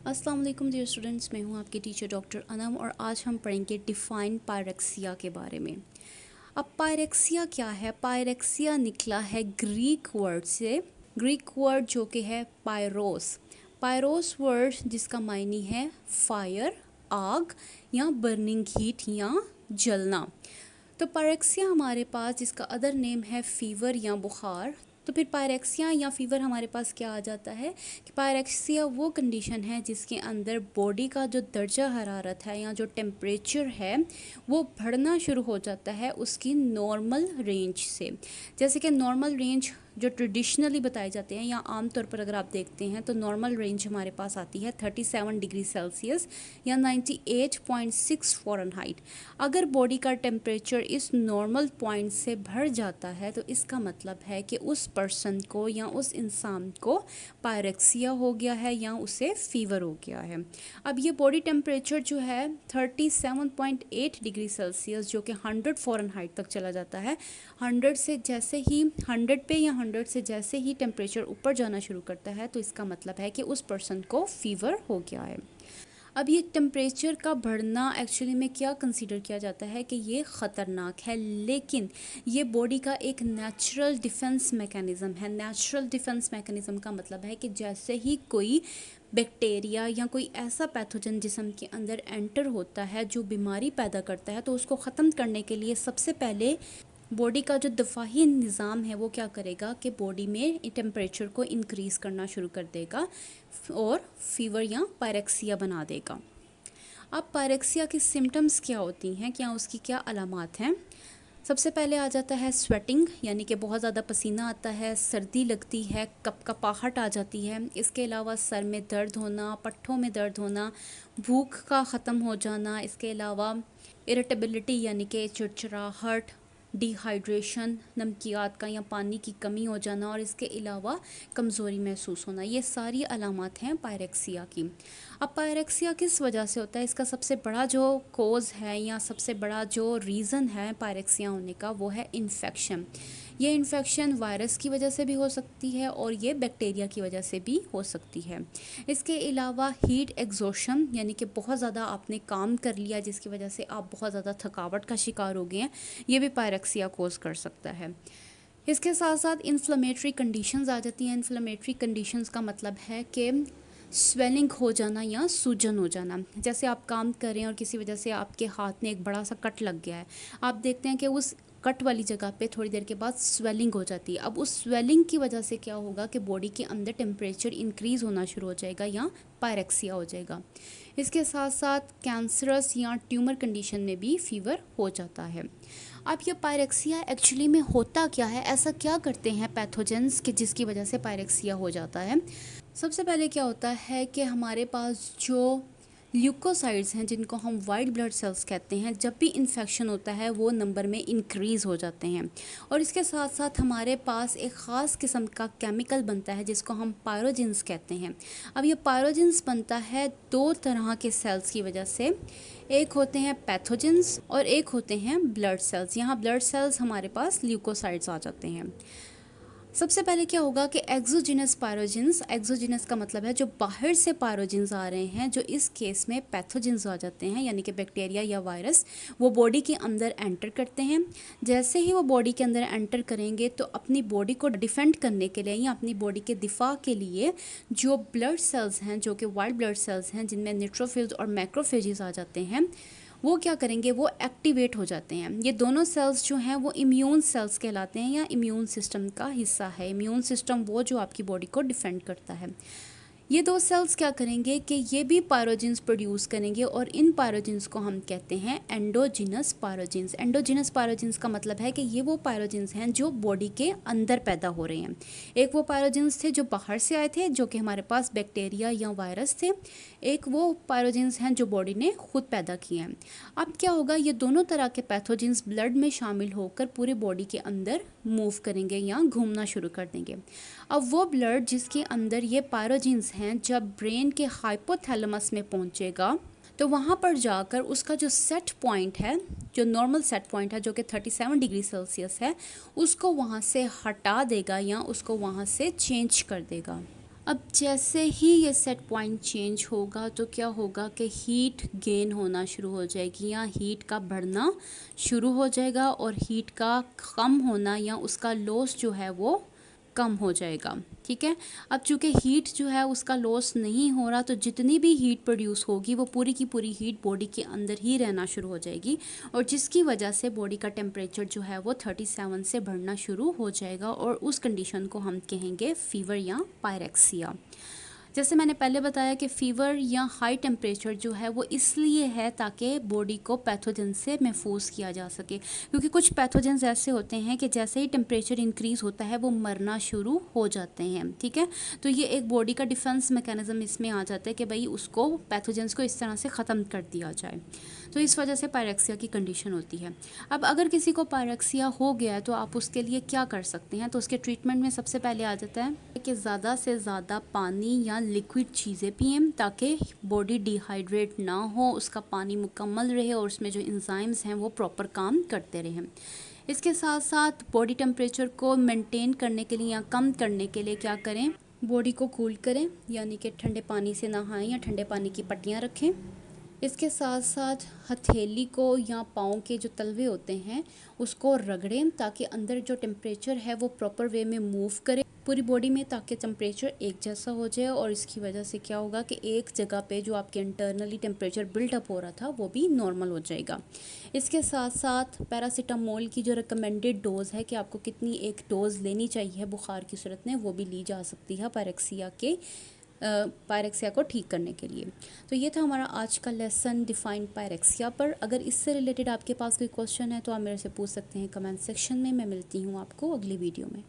अस्सलाम वालेकुम dear students, मैं हूं आपकी टीचर डॉक्टर अनम और आज हम पढ़ेंगे डिफाइन पायरेक्सिया के बारे में। अब पायरेक्सिया क्या है? पायरेक्सिया निकला है ग्रीक वर्ड से, ग्रीक वर्ड जो कि है पायरोस। पायरोस वर्ड जिसका मायने है फायर, आग या बर्निंग हीट या जलना। तो पायरेक्सिया हमारे पास जिसका अदर नेम है फीवर या बुखार। तो फिर पायरेक्सिया या फीवर हमारे पास क्या आ जाता है कि पायरेक्सिया वो कंडीशन है जिसके अंदर बॉडी का जो दर्जा हरारत है या जो टेम्परेचर है वो बढ़ना शुरू हो जाता है उसकी नॉर्मल रेंज से। जैसे कि नॉर्मल रेंज जो ट्रेडिशनली बताए जाते हैं या आमतौर पर अगर आप देखते हैं तो नॉर्मल रेंज हमारे पास आती है 37 डिग्री सेल्सियस या 98.6 फ़ारेनहाइट। अगर बॉडी का टेम्परेचर इस नॉर्मल पॉइंट से बढ़ जाता है तो इसका मतलब है कि उस पर्सन को या उस इंसान को पायरेक्सिया हो गया है या उसे फीवर हो गया है। अब ये बॉडी टेम्परेचर जो है 37.8 डिग्री सेल्सियस जो कि 100 फ़ारेनहाइट तक चला जाता है। 100 से जैसे ही 100 पे या 100 से जैसे ही टेम्परेचर ऊपर जाना शुरू करता है तो इसका मतलब है कि उस पर्सन को फीवर हो गया है। अब ये टेम्परेचर का बढ़ना एक्चुअली में क्या कंसीडर किया जाता है कि ये ख़तरनाक है, लेकिन ये बॉडी का एक नेचुरल डिफेंस मैकेनिज़्म है। नेचुरल डिफेंस मैकेनिज़्म का मतलब है कि जैसे ही कोई बैक्टीरिया या कोई ऐसा पैथोजन जिस्म के अंदर एंटर होता है जो बीमारी पैदा करता है तो उसको ख़त्म करने के लिए सबसे पहले बॉडी का जो दफ़ाही निज़ाम है वो क्या करेगा कि बॉडी में टेम्परेचर को इंक्रीज़ करना शुरू कर देगा और फीवर या पायरेक्सिया बना देगा। अब पायरेक्सिया की सिम्टम्स क्या होती हैं, क्या उसकी क्या अलामात हैं? सबसे पहले आ जाता है स्वेटिंग, यानी कि बहुत ज़्यादा पसीना आता है, सर्दी लगती है, कपकपाहट आ जाती है। इसके अलावा सर में दर्द होना, पट्ठों में दर्द होना, भूख का ख़त्म हो जाना। इसके अलावा इरिटेबिलिटी यानी कि चिड़चिड़ाहट, डिहाइड्रेशन, नमकियात का या पानी की कमी हो जाना और इसके अलावा कमज़ोरी महसूस होना, ये सारी अलामात हैं पायरेक्सिया की। अब पायरेक्सिया किस वजह से होता है? इसका सबसे बड़ा जो कोज़ है या सबसे बड़ा जो रीज़न है पायरेक्सिया होने का वो है इन्फेक्शन। ये इन्फेक्शन वायरस की वजह से भी हो सकती है और ये बैक्टीरिया की वजह से भी हो सकती है। इसके अलावा हीट एग्जॉशन यानी कि बहुत ज़्यादा आपने काम कर लिया जिसकी वजह से आप बहुत ज़्यादा थकावट का शिकार हो गए हैं, ये भी पायरेक्सिया कोज़ कर सकता है। इसके साथ साथ इन्फ्लेमेटरी कंडीशंस आ जाती हैं। इन्फ्लेमेटरी कंडीशंस का मतलब है कि स्वेलिंग हो जाना या सूजन हो जाना। जैसे आप काम कर रहे हैं और किसी वजह से आपके हाथ में एक बड़ा सा कट लग गया है, आप देखते हैं कि उस कट वाली जगह पे थोड़ी देर के बाद स्वेलिंग हो जाती है। अब उस स्वेलिंग की वजह से क्या होगा कि बॉडी के अंदर टेम्परेचर इंक्रीज़ होना शुरू हो जाएगा या पायरेक्सिया हो जाएगा। इसके साथ साथ कैंसरस या ट्यूमर कंडीशन में भी फीवर हो जाता है। अब ये पायरेक्सिया एक्चुअली में होता क्या है, ऐसा क्या करते हैं पैथोजेंस कि जिसकी वजह से पायरेक्सिया हो जाता है? सबसे पहले क्या होता है कि हमारे पास जो ल्यूकोसाइड्स हैं जिनको हम वाइट ब्लड सेल्स कहते हैं, जब भी इन्फेक्शन होता है वो नंबर में इंक्रीज़ हो जाते हैं और इसके साथ साथ हमारे पास एक ख़ास किस्म का केमिकल बनता है जिसको हम पायरोजिन्स कहते हैं। अब ये पायरोजिन्स बनता है दो तरह के सेल्स की वजह से, एक होते हैं पैथोजेंस और एक होते हैं ब्लड सेल्स। यहाँ ब्लड सेल्स हमारे पास ल्यूकोसाइड्स आ जाते हैं। सबसे पहले क्या होगा कि एक्सोजिनस पायरोजिन्स, एक्सोजिनस का मतलब है जो बाहर से पायरोजिन्स आ रहे हैं, जो इस केस में पैथोजिन्स आ जाते हैं यानी कि बैक्टीरिया या वायरस, वो बॉडी के अंदर एंटर करते हैं। जैसे ही वो बॉडी के अंदर एंटर करेंगे तो अपनी बॉडी को डिफेंड करने के लिए या अपनी बॉडी के दिफा के लिए जो ब्लड सेल्स हैं, जो कि वाइट ब्लड सेल्स हैं जिनमें न्यूट्रोफिल्स और मैक्रोफेजेस आ जाते हैं, वो क्या करेंगे, वो एक्टिवेट हो जाते हैं। ये दोनों सेल्स जो हैं वो इम्यून सेल्स कहलाते हैं या इम्यून सिस्टम का हिस्सा है। इम्यून सिस्टम वो जो आपकी बॉडी को डिफेंड करता है। ये दो सेल्स क्या करेंगे कि ये भी पायरोजिन्स प्रोड्यूस करेंगे और इन पायरोजिन्स को हम कहते हैं एंडोजिनस पायरोजिन्स। एंडोजिनस पायरोजिन्स का मतलब है कि ये वो पायरोजिन्स हैं जो बॉडी के अंदर पैदा हो रहे हैं। एक वो पायरोजिन्स थे जो बाहर से आए थे, जो कि हमारे पास बैक्टीरिया या वायरस थे। एक वो पायरोजिन्स हैं जो बॉडी ने खुद पैदा किए हैं। अब क्या होगा, ये दोनों तरह के पैथोजिन्स ब्लड में शामिल होकर पूरे बॉडी के अंदर मूव करेंगे या घूमना शुरू कर देंगे। अब वो ब्लड जिसके अंदर ये पायरोजिन्स हैं जब ब्रेन के हाइपोथैलेमस में पहुंचेगा तो वहाँ पर जाकर उसका जो सेट पॉइंट है, जो नॉर्मल सेट पॉइंट है जो कि 37 डिग्री सेल्सियस है, उसको वहाँ से हटा देगा या उसको वहाँ से चेंज कर देगा। अब जैसे ही ये सेट पॉइंट चेंज होगा तो क्या होगा कि हीट गेन होना शुरू हो जाएगी या हीट का बढ़ना शुरू हो जाएगा और हीट का कम होना या उसका लॉस जो है वो कम हो जाएगा। ठीक है, अब चूंकि हीट जो है उसका लॉस नहीं हो रहा तो जितनी भी हीट प्रोड्यूस होगी वो पूरी की पूरी हीट बॉडी के अंदर ही रहना शुरू हो जाएगी और जिसकी वजह से बॉडी का टेम्परेचर जो है वो 37 से बढ़ना शुरू हो जाएगा और उस कंडीशन को हम कहेंगे फीवर या पायरेक्सिया। जैसे मैंने पहले बताया कि फ़ीवर या हाई टेम्परेचर जो है वो इसलिए है ताकि बॉडी को पैथोजन से महफूज किया जा सके, क्योंकि कुछ पैथोजेंस ऐसे होते हैं कि जैसे ही टेम्परेचर इंक्रीज़ होता है वो मरना शुरू हो जाते हैं। ठीक है, तो ये एक बॉडी का डिफेंस मैकेनिज्म इसमें आ जाता है कि भाई उसको पैथोजेंस को इस तरह से ख़त्म कर दिया जाए। तो इस वजह से पायरेक्सिया की कंडीशन होती है। अब अगर किसी को पायरेक्सिया हो गया है तो आप उसके लिए क्या कर सकते हैं, तो उसके ट्रीटमेंट में सबसे पहले आ जाता है कि ज़्यादा से ज़्यादा पानी या लिक्विड चीज़ें पिएं ताकि बॉडी डिहाइड्रेट ना हो, उसका पानी मुकम्मल रहे और उसमें जो एंजाइम्स हैं वो प्रॉपर काम करते रहें। इसके साथ साथ बॉडी टेम्परेचर को मेंटेन करने के लिए या कम करने के लिए क्या करें, बॉडी को कूल करें, यानी कि ठंडे पानी से नहाएं या ठंडे पानी की पट्टियाँ रखें। इसके साथ साथ हथेली को या पाँव के जो तलवे होते हैं उसको रगड़ें ताकि अंदर जो टेम्परेचर है वो प्रॉपर वे में मूव करे पूरी बॉडी में, ताकि टेम्परेचर एक जैसा हो जाए और इसकी वजह से क्या होगा कि एक जगह पे जो आपके इंटरनली टेम्परेचर बिल्डअप हो रहा था वो भी नॉर्मल हो जाएगा। इसके साथ साथ पैरासीटामोल की जो रिकमेंडेड डोज़ है कि आपको कितनी एक डोज़ लेनी चाहिए बुखार की सूरत में, वो भी ली जा सकती है पायरेक्सिया को ठीक करने के लिए। तो ये था हमारा आज का लेसन डिफाइंड पायरेक्सिया पर। अगर इससे रिलेटेड आपके पास कोई क्वेश्चन है तो आप मेरे से पूछ सकते हैं कमेंट सेक्शन में। मैं मिलती हूँ आपको अगली वीडियो में।